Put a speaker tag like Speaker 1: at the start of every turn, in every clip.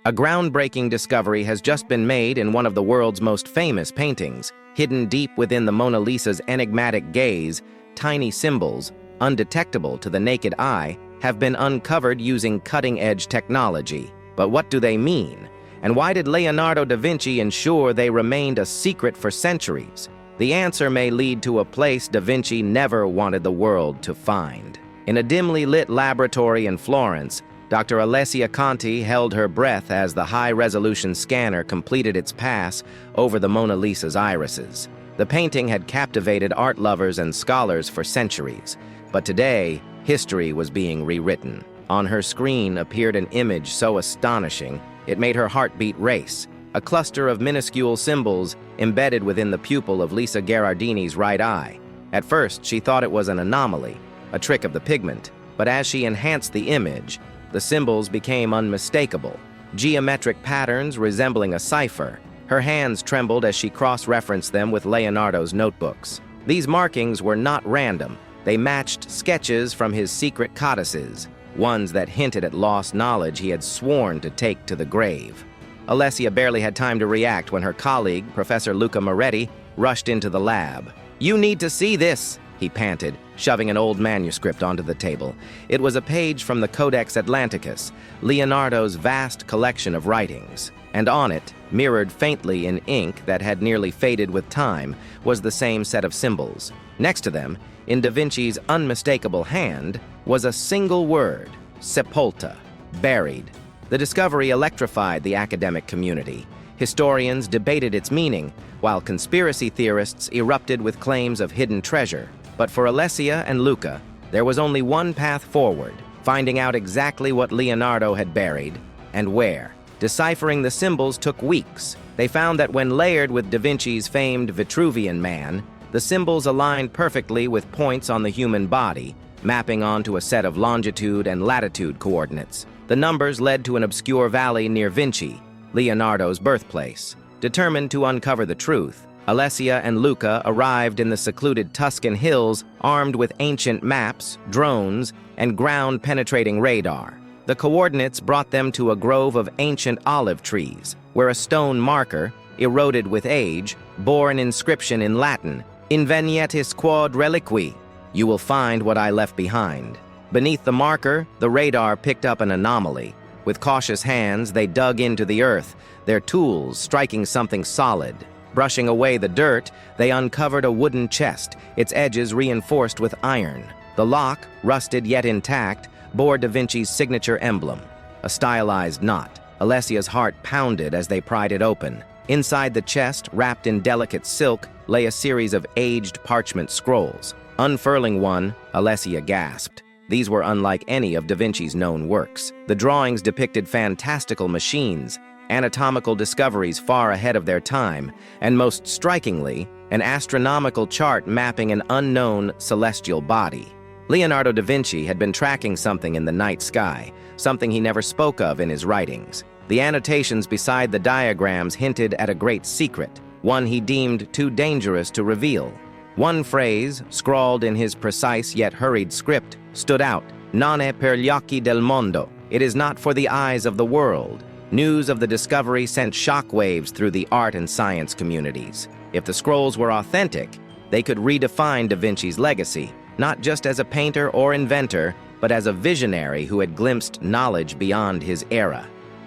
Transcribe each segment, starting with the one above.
Speaker 1: A groundbreaking discovery has just been made in one of the world's most famous paintings. Hidden deep within the Mona Lisa's enigmatic gaze, tiny symbols, undetectable to the naked eye, have been uncovered using cutting-edge technology. But what do they mean? And why did Leonardo da Vinci ensure they remained a secret for centuries? The answer may lead to a place da Vinci never wanted the world to find. In a dimly lit laboratory in Florence, Dr. Alessia Conti held her breath as the high-resolution scanner completed its pass over the Mona Lisa's irises. The painting had captivated art lovers and scholars for centuries, but today, history was being rewritten. On her screen appeared an image so astonishing, it made her heartbeat race. A cluster of minuscule symbols embedded within the pupil of Lisa Gherardini's right eye. At first, she thought it was an anomaly, a trick of the pigment, but as she enhanced the image, the symbols became unmistakable, geometric patterns resembling a cipher. Her hands trembled as she cross-referenced them with Leonardo's notebooks. These markings were not random. They matched sketches from his secret codices, ones that hinted at lost knowledge he had sworn to take to the grave. Alessia barely had time to react when her colleague, Professor Luca Moretti, rushed into the lab. "You need to see this," he panted, shoving an old manuscript onto the table. It was a page from the Codex Atlanticus, Leonardo's vast collection of writings. And on it, mirrored faintly in ink that had nearly faded with time, was the same set of symbols. Next to them, in da Vinci's unmistakable hand, was a single word: sepolta, buried. The discovery electrified the academic community. Historians debated its meaning, while conspiracy theorists erupted with claims of hidden treasure. But for Alessia and Luca, there was only one path forward: finding out exactly what Leonardo had buried and where. Deciphering the symbols took weeks. They found that when layered with da Vinci's famed Vitruvian Man, the symbols aligned perfectly with points on the human body, mapping onto a set of longitude and latitude coordinates. The numbers led to an obscure valley near Vinci, Leonardo's birthplace. Determined to uncover the truth, Alessia and Luca arrived in the secluded Tuscan hills armed with ancient maps, drones, and ground-penetrating radar. The coordinates brought them to a grove of ancient olive trees, where a stone marker, eroded with age, bore an inscription in Latin: "Invenietis quod reliqui." You will find what I left behind. Beneath the marker, the radar picked up an anomaly. With cautious hands, they dug into the earth, their tools striking something solid. Brushing away the dirt, they uncovered a wooden chest, its edges reinforced with iron. The lock, rusted yet intact, bore da Vinci's signature emblem, a stylized knot. Alessia's heart pounded as they pried it open. Inside the chest, wrapped in delicate silk, lay a series of aged parchment scrolls. Unfurling one, Alessia gasped. These were unlike any of da Vinci's known works. The drawings depicted fantastical machines, anatomical discoveries far ahead of their time, and most strikingly, an astronomical chart mapping an unknown celestial body. Leonardo da Vinci had been tracking something in the night sky, something he never spoke of in his writings. The annotations beside the diagrams hinted at a great secret, one he deemed too dangerous to reveal. One phrase, scrawled in his precise yet hurried script, stood out: "Non è per gli occhi del mondo." It is not for the eyes of the world. News of the discovery sent shockwaves through the art and science communities. If the scrolls were authentic, they could redefine da Vinci's legacy, not just as a painter or inventor, but as a visionary who had glimpsed knowledge beyond his era.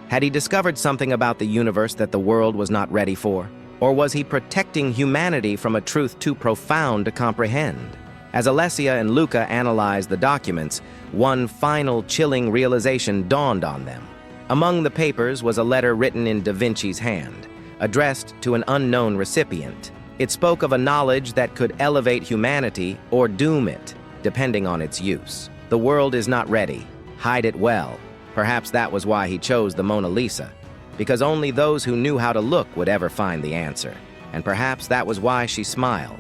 Speaker 1: Had he discovered something about the universe that the world was not ready for? Or was he protecting humanity from a truth too profound to comprehend? As Alessia and Luca analyzed the documents, one final chilling realization dawned on them. Among the papers was a letter written in da Vinci's hand, addressed to an unknown recipient. It spoke of a knowledge that could elevate humanity or doom it, depending on its use. The world is not ready. Hide it well. Perhaps that was why he chose the Mona Lisa, because only those who knew how to look would ever find the answer. And perhaps that was why she smiled,